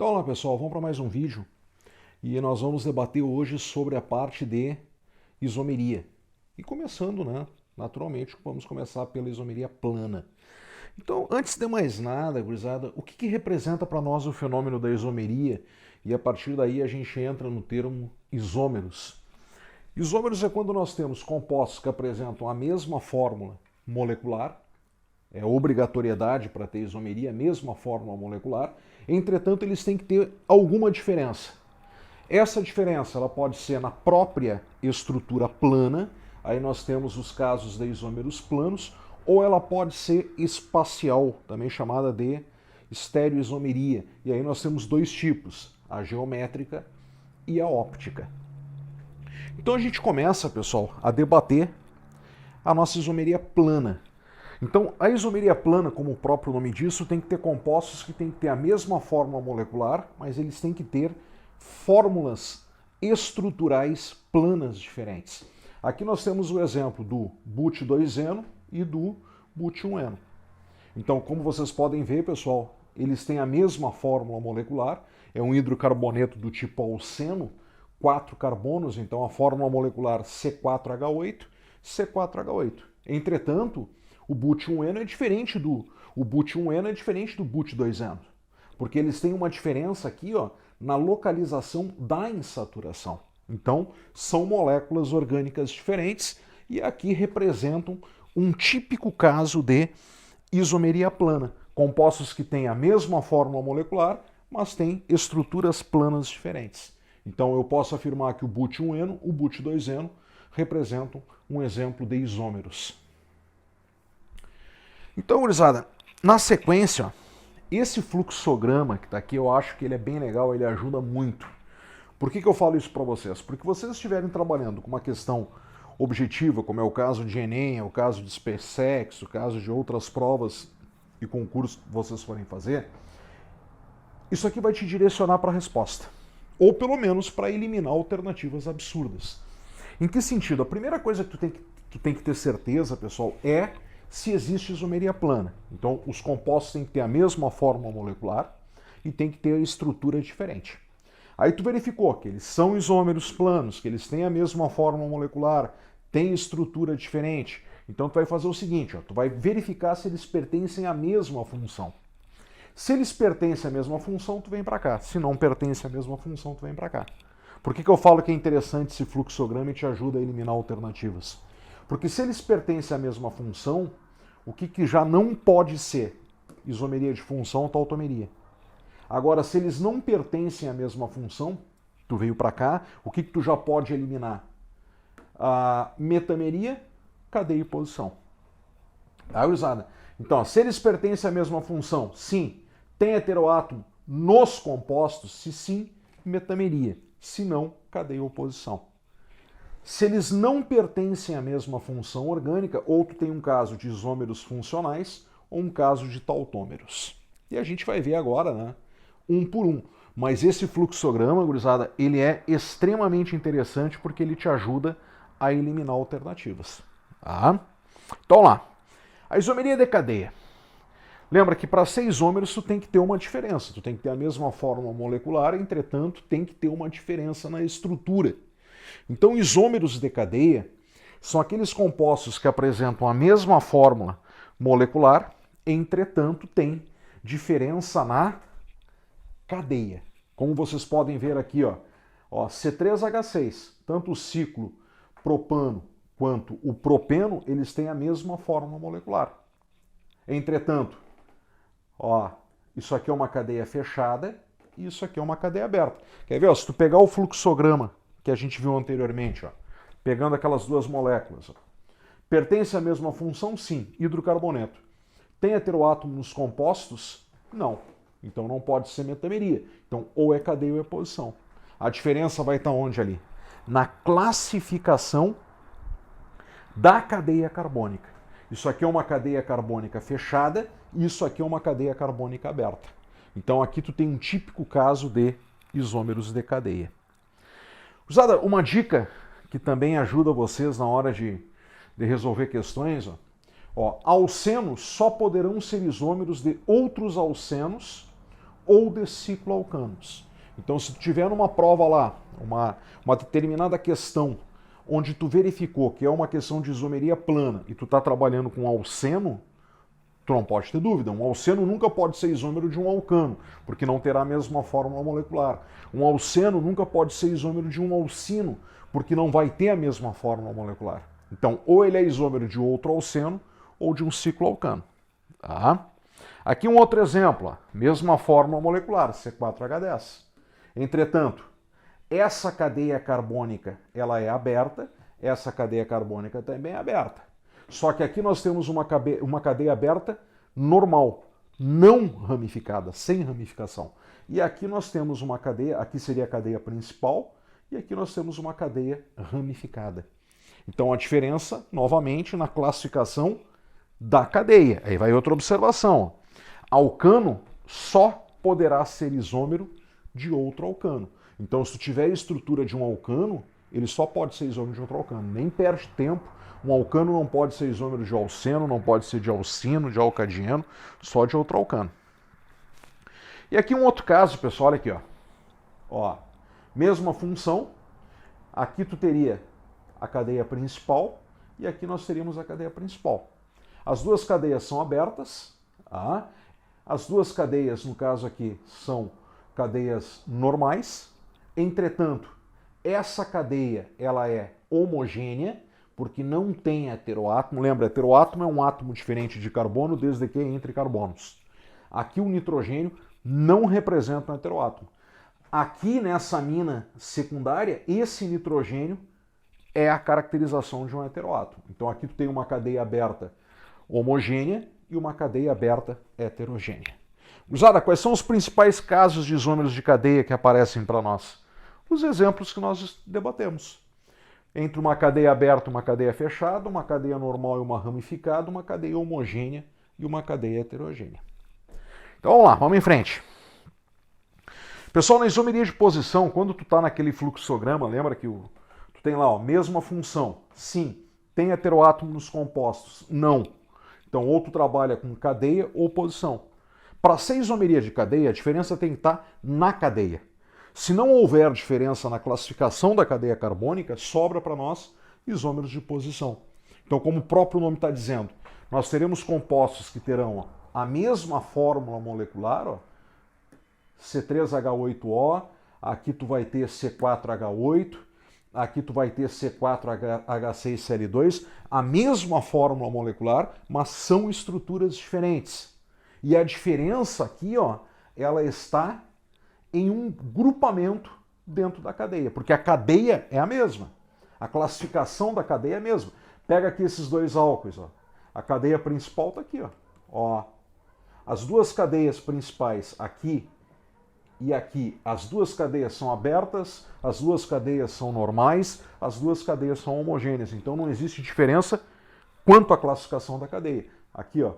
Então, olá pessoal, vamos para mais um vídeo e nós vamos debater hoje sobre a parte de isomeria. E começando, naturalmente, vamos começar pela isomeria plana. Então, antes de mais nada, gurizada, o que representa para nós o fenômeno da isomeria? E a partir daí a gente entra no termo isômeros. Isômeros é quando nós temos compostos que apresentam a mesma fórmula molecular, é obrigatoriedade para ter isomeria, a mesma fórmula molecular, entretanto eles têm que ter alguma diferença. Essa diferença ela pode ser na própria estrutura plana, aí nós temos os casos de isômeros planos, ou ela pode ser espacial, também chamada de estereoisomeria. E aí nós temos dois tipos, a geométrica e a óptica. Então a gente começa, pessoal, a debater a nossa isomeria plana. Então, a isomeria plana, como o próprio nome diz, tem que ter compostos que têm que ter a mesma fórmula molecular, mas eles têm que ter fórmulas estruturais planas diferentes. Aqui nós temos o exemplo do but2-eno e do but1-eno. Então, como vocês podem ver, pessoal, eles têm a mesma fórmula molecular, é um hidrocarboneto do tipo alceno, 4 carbonos, então a fórmula molecular C4H8, C4H8. Entretanto, o but1-eno é diferente do but2-eno, porque eles têm uma diferença aqui, na localização da insaturação. Então, são moléculas orgânicas diferentes e aqui representam um típico caso de isomeria plana, compostos que têm a mesma fórmula molecular, mas têm estruturas planas diferentes. Então, eu posso afirmar que o but1-eno, o but2-eno representam um exemplo de isômeros. Então, gurizada, na sequência, esse fluxograma que está aqui, eu acho que ele é bem legal, ele ajuda muito. Por que eu falo isso para vocês? Porque vocês estiverem trabalhando com uma questão objetiva, como é o caso de Enem, é o caso de SpaceX, o caso de outras provas e concursos que vocês forem fazer, isso aqui vai te direcionar para a resposta. Ou pelo menos para eliminar alternativas absurdas. Em que sentido? A primeira coisa que tu tem que ter certeza, pessoal, é se existe isomeria plana. Então, os compostos têm que ter a mesma fórmula molecular e tem que ter a estrutura diferente. Aí tu verificou que eles são isômeros planos, que eles têm a mesma fórmula molecular, têm estrutura diferente. Então, tu vai fazer o seguinte, tu vai verificar se eles pertencem à mesma função. Se eles pertencem à mesma função, tu vem para cá. Se não pertencem à mesma função, tu vem para cá. Por que eu falo que é interessante esse fluxograma e te ajuda a eliminar alternativas? Porque se eles pertencem à mesma função, o que já não pode ser? Isomeria de função, tautomeria. Agora, se eles não pertencem à mesma função, tu veio para cá, o que tu já pode eliminar? A metameria, cadeia e posição. Tá, gurizada? Então, se eles pertencem à mesma função, sim. Tem heteroátomo nos compostos? Se sim, metameria. Se não, cadeia ou posição. Se eles não pertencem à mesma função orgânica, ou tu tem um caso de isômeros funcionais ou um caso de tautômeros. E a gente vai ver agora, um por um. Mas esse fluxograma, gurizada, ele é extremamente interessante porque ele te ajuda a eliminar alternativas. Tá? Então lá. A isomeria de cadeia. Lembra que para ser isômeros tu tem que ter uma diferença. Tu tem que ter a mesma fórmula molecular, entretanto tem que ter uma diferença na estrutura. Então, isômeros de cadeia são aqueles compostos que apresentam a mesma fórmula molecular, entretanto, tem diferença na cadeia. Como vocês podem ver aqui, C3H6, tanto o ciclo propano quanto o propeno, eles têm a mesma fórmula molecular. Entretanto, isso aqui é uma cadeia fechada e isso aqui é uma cadeia aberta. Quer ver? Se tu pegar o fluxograma que a gente viu anteriormente, pegando aquelas duas moléculas. Pertence à mesma função? Sim, hidrocarboneto. Tem heteroátomo nos compostos? Não. Então não pode ser metameria. Então ou é cadeia ou é posição. A diferença vai estar onde ali? Na classificação da cadeia carbônica. Isso aqui é uma cadeia carbônica fechada e isso aqui é uma cadeia carbônica aberta. Então aqui tu tem um típico caso de isômeros de cadeia. Usada, uma dica que também ajuda vocês na hora de resolver questões, alcenos só poderão ser isômeros de outros alcenos ou de cicloalcanos. Então, se tu tiver numa prova lá, uma determinada questão, onde tu verificou que é uma questão de isomeria plana e tu está trabalhando com alceno, tu não pode ter dúvida. Um alceno nunca pode ser isômero de um alcano, porque não terá a mesma fórmula molecular. Um alceno nunca pode ser isômero de um alcino, porque não vai ter a mesma fórmula molecular. Então, ou ele é isômero de outro alceno ou de um cicloalcano. Tá? Aqui um outro exemplo, ó. Mesma fórmula molecular, C4H10. Entretanto, essa cadeia carbônica ela é aberta, essa cadeia carbônica também é aberta. Só que aqui nós temos uma cadeia aberta normal, não ramificada, sem ramificação. E aqui nós temos uma cadeia, aqui seria a cadeia principal, e aqui nós temos uma cadeia ramificada. Então a diferença, novamente, na classificação da cadeia. Aí vai outra observação. Alcano só poderá ser isômero de outro alcano. Então, se tu tiver a estrutura de um alcano, ele só pode ser isômero de outro alcano. Nem perde tempo. Um alcano não pode ser isômero de alceno, não pode ser de alcino, de alcadieno, só de outro alcano. E aqui um outro caso, pessoal, olha aqui, ó. Mesma função. Aqui tu teria a cadeia principal e aqui nós teríamos a cadeia principal. As duas cadeias são abertas. Tá? As duas cadeias, no caso aqui, são cadeias normais. Entretanto, essa cadeia ela é homogênea, porque não tem heteroátomo. Lembra, heteroátomo é um átomo diferente de carbono, desde que é entre carbonos. Aqui o nitrogênio não representa um heteroátomo. Aqui nessa amina secundária, esse nitrogênio é a caracterização de um heteroátomo. Então aqui tu tem uma cadeia aberta homogênea e uma cadeia aberta heterogênea. Gurizada, quais são os principais casos de isômeros de cadeia que aparecem para nós? Os exemplos que nós debatemos. Entre uma cadeia aberta e uma cadeia fechada, uma cadeia normal e uma ramificada, uma cadeia homogênea e uma cadeia heterogênea. Então vamos lá, vamos em frente. Pessoal, na isomeria de posição, quando tu está naquele fluxograma, lembra que tu tem lá, ó, mesma função. Sim. Tem heteroátomo nos compostos? Não. Então, ou tu trabalha com cadeia ou posição. Para ser isomeria de cadeia, a diferença tem que estar na cadeia. Se não houver diferença na classificação da cadeia carbônica, sobra para nós isômeros de posição. Então, como o próprio nome está dizendo, nós teremos compostos que terão, ó, a mesma fórmula molecular, ó, C3H8O, aqui tu vai ter C4H8, aqui tu vai ter C4H6Cl2, a mesma fórmula molecular, mas são estruturas diferentes. E a diferença aqui, ó, ela está em um grupamento dentro da cadeia, porque a cadeia é a mesma. A classificação da cadeia é a mesma. Pega aqui esses dois álcoois, ó. A cadeia principal está aqui, ó. As duas cadeias principais aqui e aqui, as duas cadeias são abertas, as duas cadeias são normais, as duas cadeias são homogêneas. Então não existe diferença quanto à classificação da cadeia. Aqui, ó,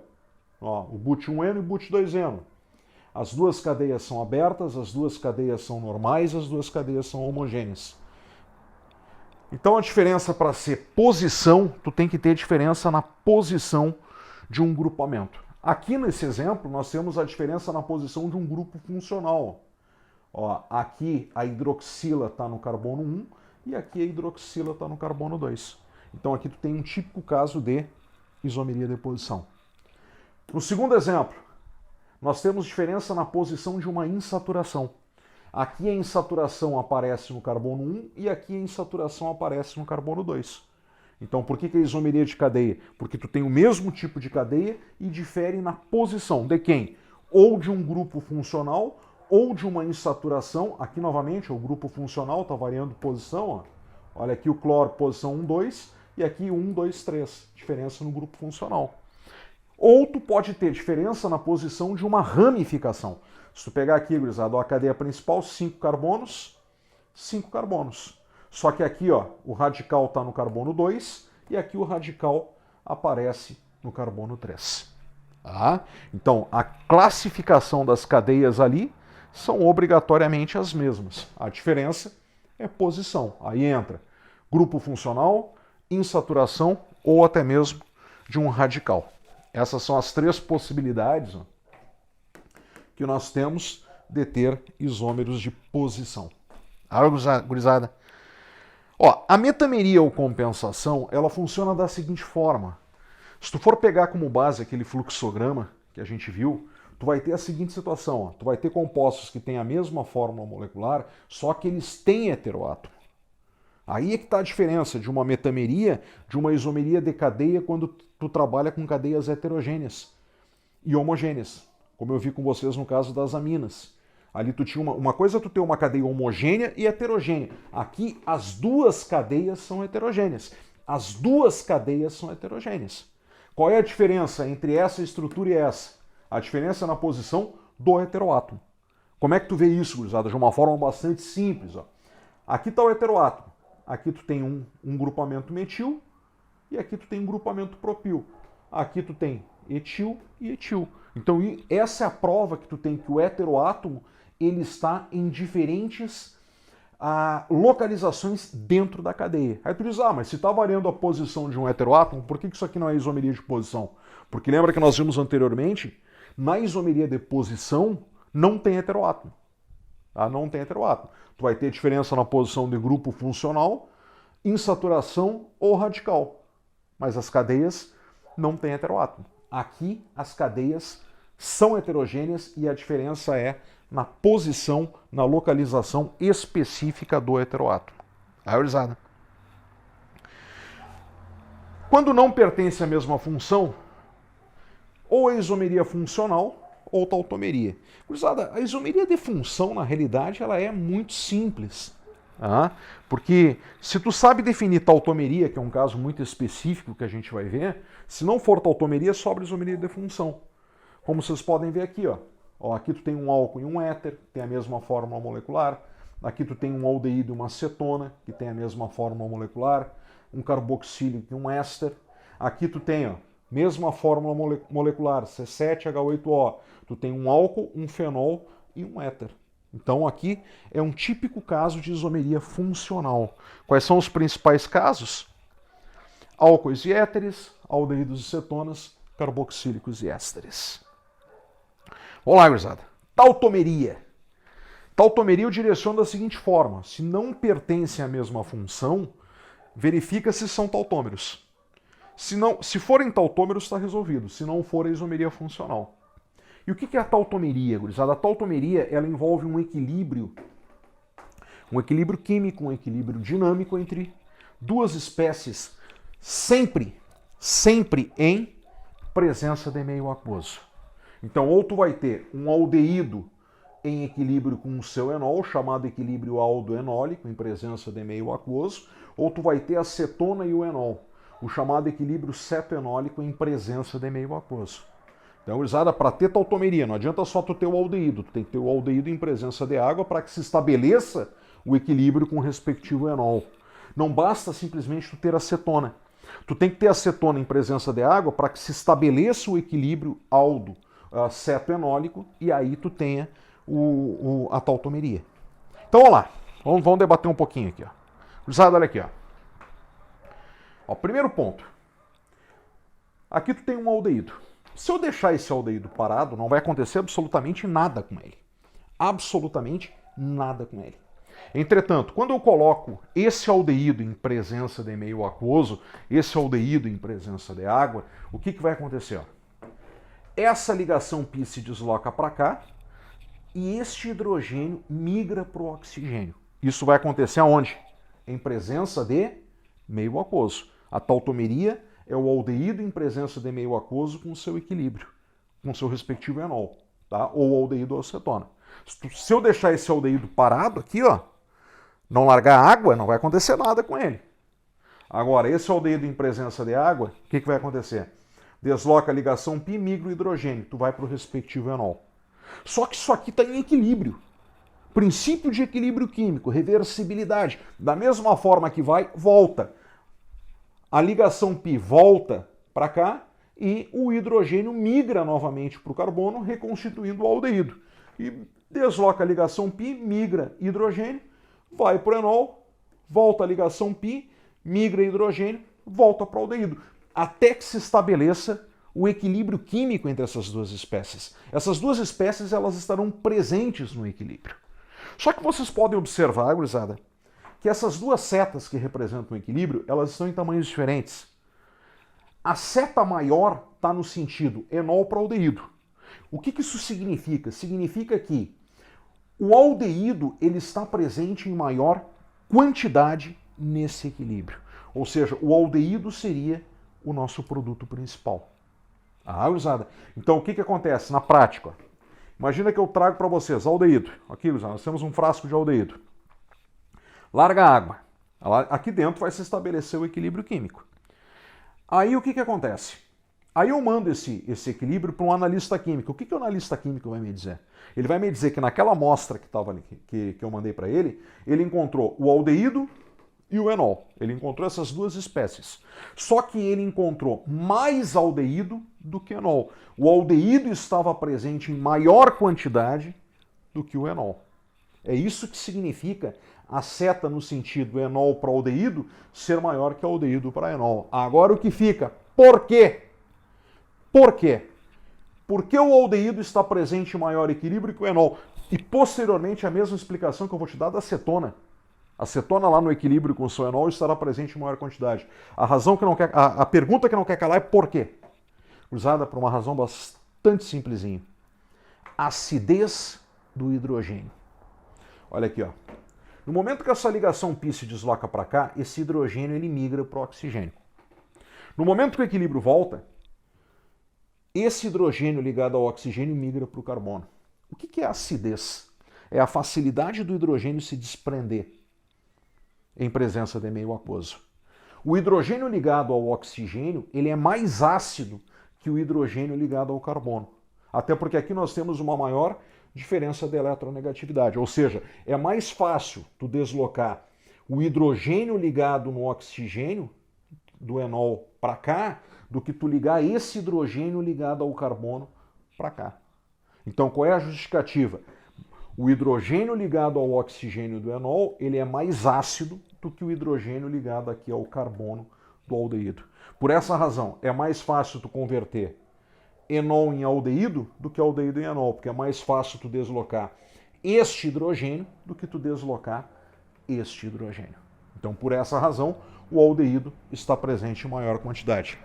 o but1N e o but2N. As duas cadeias são abertas, as duas cadeias são normais, as duas cadeias são homogêneas. Então a diferença para ser posição, tu tem que ter diferença na posição de um grupamento. Aqui nesse exemplo, nós temos a diferença na posição de um grupo funcional. Ó, aqui a hidroxila está no carbono 1 e aqui a hidroxila está no carbono 2. Então aqui tu tem um típico caso de isomeria de posição. No segundo exemplo, nós temos diferença na posição de uma insaturação. Aqui a insaturação aparece no carbono 1 e aqui a insaturação aparece no carbono 2. Então por que é isomeria de cadeia? Porque tu tem o mesmo tipo de cadeia e difere na posição de quem? Ou de um grupo funcional ou de uma insaturação. Aqui novamente o grupo funcional está variando posição. Ó. Olha aqui o cloro, posição 1, 2 e aqui 1, 2, 3. Diferença no grupo funcional. Ou tu pode ter diferença na posição de uma ramificação. Se tu pegar aqui, gurizada, a cadeia principal, 5 carbonos, 5 carbonos. Só que aqui, ó, o radical está no carbono 2 e aqui o radical aparece no carbono 3. Tá? Então, a classificação das cadeias ali são obrigatoriamente as mesmas. A diferença é posição. Aí entra grupo funcional, insaturação ou até mesmo de um radical. Essas são as três possibilidades, ó, que nós temos de ter isômeros de posição. Gurizada. Ó, a metameria ou compensação, ela funciona da seguinte forma. Se tu for pegar como base aquele fluxograma que a gente viu, tu vai ter a seguinte situação. Ó. Tu vai ter compostos que têm a mesma fórmula molecular, só que eles têm heteroátomo. Aí é que está a diferença de uma metameria de uma isomeria de cadeia quando tu trabalha com cadeias heterogêneas e homogêneas, como eu vi com vocês no caso das aminas. Ali tu tinha uma coisa tu ter uma cadeia homogênea e heterogênea. Aqui as duas cadeias são heterogêneas. As duas cadeias são heterogêneas. Qual é a diferença entre essa estrutura e essa? A diferença é na posição do heteroátomo. Como é que tu vê isso, gurizada? De uma forma bastante simples. Ó. Aqui está o heteroátomo. Aqui tu tem um grupamento metil e aqui tu tem um grupamento propil. Aqui tu tem etil e etil. Então essa é a prova que tu tem que o heteroátomo ele está em diferentes localizações dentro da cadeia. Aí tu diz, mas se está variando a posição de um heteroátomo, por que isso aqui não é isomeria de posição? Porque lembra que nós vimos anteriormente, na isomeria de posição não tem heteroátomo. Tá? Não tem heteroátomo. Tu vai ter diferença na posição de grupo funcional, insaturação ou radical. Mas as cadeias não têm heteroátomo. Aqui as cadeias são heterogêneas e a diferença é na posição, na localização específica do heteroátomo. Gurizada. Quando não pertence à mesma função, ou é isomeria funcional ou tautomeria. Gurizada, a isomeria de função, na realidade, ela é muito simples. Tá? Porque se tu sabe definir tautomeria, que é um caso muito específico que a gente vai ver, se não for tautomeria, sobra isomeria de função. Como vocês podem ver aqui, ó, aqui tu tem um álcool e um éter, tem a mesma fórmula molecular. Aqui tu tem um aldeído e uma acetona, que tem a mesma fórmula molecular. Um carboxílico e um éster. Aqui tu tem, mesma fórmula molecular, C7H8O. Tu tem um álcool, um fenol e um éter. Então aqui é um típico caso de isomeria funcional. Quais são os principais casos? Álcoois e éteres, aldeídos e cetonas, carboxílicos e ésteres. Olá, gurizada. Tautomeria. Tautomeria eu direciono da seguinte forma. Se não pertencem à mesma função, verifica se são tautômeros. Se forem tautômeros, está resolvido. Se não for, é isomeria funcional. E o que é a tautomeria, gurizada? A tautomeria ela envolve um equilíbrio químico, um equilíbrio dinâmico entre duas espécies, sempre em presença de meio aquoso. Então, ou tu vai ter um aldeído em equilíbrio com o seu enol, chamado equilíbrio aldo-enólico, em presença de meio aquoso, ou tu vai ter a cetona e o enol, o chamado equilíbrio cetoenólico em presença de meio aquoso. Então, gurizada, para ter tautomeria, não adianta só tu ter o aldeído, tu tem que ter o aldeído em presença de água para que se estabeleça o equilíbrio com o respectivo enol. Não basta simplesmente tu ter acetona. Tu tem que ter acetona em presença de água para que se estabeleça o equilíbrio aldo cetoenólico e aí tu tenha a tautomeria. Então, vamos lá. Vamos debater um pouquinho aqui. Gurizada, olha aqui. Ó, primeiro ponto. Aqui tu tem um aldeído. Se eu deixar esse aldeído parado, não vai acontecer absolutamente nada com ele. Absolutamente nada com ele. Entretanto, quando eu coloco esse aldeído em presença de meio aquoso, esse aldeído em presença de água, o que vai acontecer? Essa ligação π se desloca para cá e este hidrogênio migra para o oxigênio. Isso vai acontecer aonde? Em presença de meio aquoso. A tautomeria é o aldeído em presença de meio aquoso com o seu equilíbrio, com o seu respectivo enol, tá? Ou aldeído ou acetona. Se eu deixar esse aldeído parado aqui, não largar água, não vai acontecer nada com ele. Agora, esse aldeído em presença de água, o que vai acontecer? Desloca a ligação π, migra o hidrogênio, tu vai para o respectivo enol. Só que isso aqui está em equilíbrio. Princípio de equilíbrio químico, reversibilidade. Da mesma forma que vai, volta. A ligação π volta para cá e o hidrogênio migra novamente para o carbono, reconstituindo o aldeído. E desloca a ligação π, migra hidrogênio, vai para o enol, volta a ligação π, migra hidrogênio, volta para o aldeído. Até que se estabeleça o equilíbrio químico entre essas duas espécies. Essas duas espécies elas estarão presentes no equilíbrio. Só que vocês podem observar, gurizada, que essas duas setas que representam o equilíbrio, elas estão em tamanhos diferentes. A seta maior está no sentido enol para aldeído. O que isso significa? Significa que o aldeído ele está presente em maior quantidade nesse equilíbrio. Ou seja, o aldeído seria o nosso produto principal. Gurizada. Então o que acontece na prática? Imagina que eu trago para vocês aldeído. Aqui, gurizada, nós temos um frasco de aldeído. Larga a água. Aqui dentro vai se estabelecer o equilíbrio químico. Aí o que acontece? Aí eu mando esse equilíbrio para um analista químico. O que o analista químico vai me dizer? Ele vai me dizer que naquela amostra que estava ali, que eu mandei para ele, ele encontrou o aldeído e o enol. Ele encontrou essas duas espécies. Só que ele encontrou mais aldeído do que enol. O aldeído estava presente em maior quantidade do que o enol. É isso que significa a seta no sentido enol para aldeído ser maior que aldeído para enol. Agora o que fica? Por quê? Por quê? Porque o aldeído está presente em maior equilíbrio que o enol. E posteriormente a mesma explicação que eu vou te dar da acetona. A acetona lá no equilíbrio com o seu enol estará presente em maior quantidade. A pergunta que não quer calar é por quê? Usada por uma razão bastante simplesinha. Acidez do hidrogênio. Olha aqui, ó. No momento que essa ligação π se desloca para cá, esse hidrogênio ele migra para o oxigênio. No momento que o equilíbrio volta, esse hidrogênio ligado ao oxigênio migra para o carbono. O que é acidez? É a facilidade do hidrogênio se desprender em presença de meio aquoso. O hidrogênio ligado ao oxigênio ele é mais ácido que o hidrogênio ligado ao carbono. Até porque aqui nós temos uma maior diferença de eletronegatividade. Ou seja, é mais fácil tu deslocar o hidrogênio ligado no oxigênio do enol para cá do que tu ligar esse hidrogênio ligado ao carbono para cá. Então, qual é a justificativa? O hidrogênio ligado ao oxigênio do enol, ele é mais ácido do que o hidrogênio ligado aqui ao carbono do aldeído. Por essa razão, é mais fácil tu converter enol em aldeído do que aldeído em enol, porque é mais fácil tu deslocar este hidrogênio do que tu deslocar este hidrogênio. Então, por essa razão, o aldeído está presente em maior quantidade.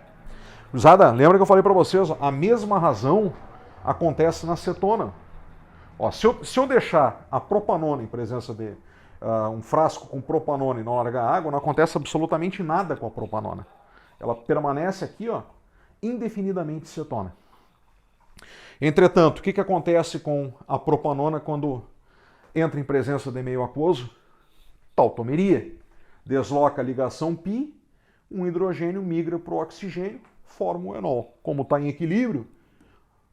Usada, lembra que eu falei para vocês, a mesma razão acontece na acetona. Ó, se eu deixar a propanona em presença de um frasco com propanona e não largar água, não acontece absolutamente nada com a propanona. Ela permanece aqui, ó, indefinidamente cetona. Entretanto, o que acontece com a propanona quando entra em presença de meio aquoso? Tautomeria. Desloca a ligação π, um hidrogênio migra para o oxigênio, forma o enol. Como está em equilíbrio,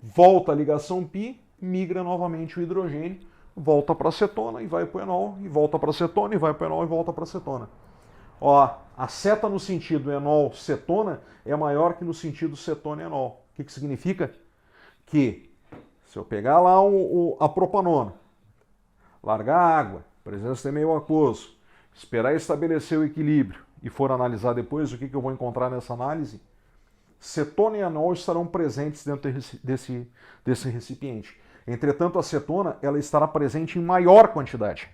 volta a ligação π, migra novamente o hidrogênio, volta para a cetona e vai para o enol, e volta para a cetona e vai para o enol e volta para a cetona. Ó, a seta no sentido enol-cetona é maior que no sentido cetona-enol. O que significa? Que se eu pegar lá a propanona, largar a água, presença de meio aquoso, esperar estabelecer o equilíbrio e for analisar depois o que eu vou encontrar nessa análise, cetona e enol estarão presentes dentro desse recipiente. Entretanto, a cetona ela estará presente em maior quantidade.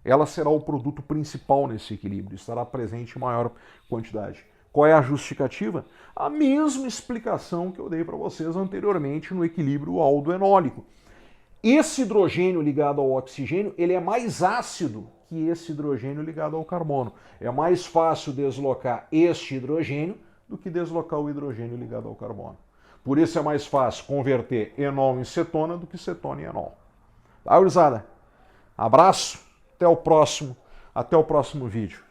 Ela será o produto principal nesse equilíbrio, estará presente em maior quantidade. Qual é a justificativa? A mesma explicação que eu dei para vocês anteriormente no equilíbrio aldo-enólico. Esse hidrogênio ligado ao oxigênio ele é mais ácido que esse hidrogênio ligado ao carbono. É mais fácil deslocar este hidrogênio do que deslocar o hidrogênio ligado ao carbono. Por isso é mais fácil converter enol em cetona do que cetona em enol. Tá, gurizada? Abraço, até o próximo vídeo.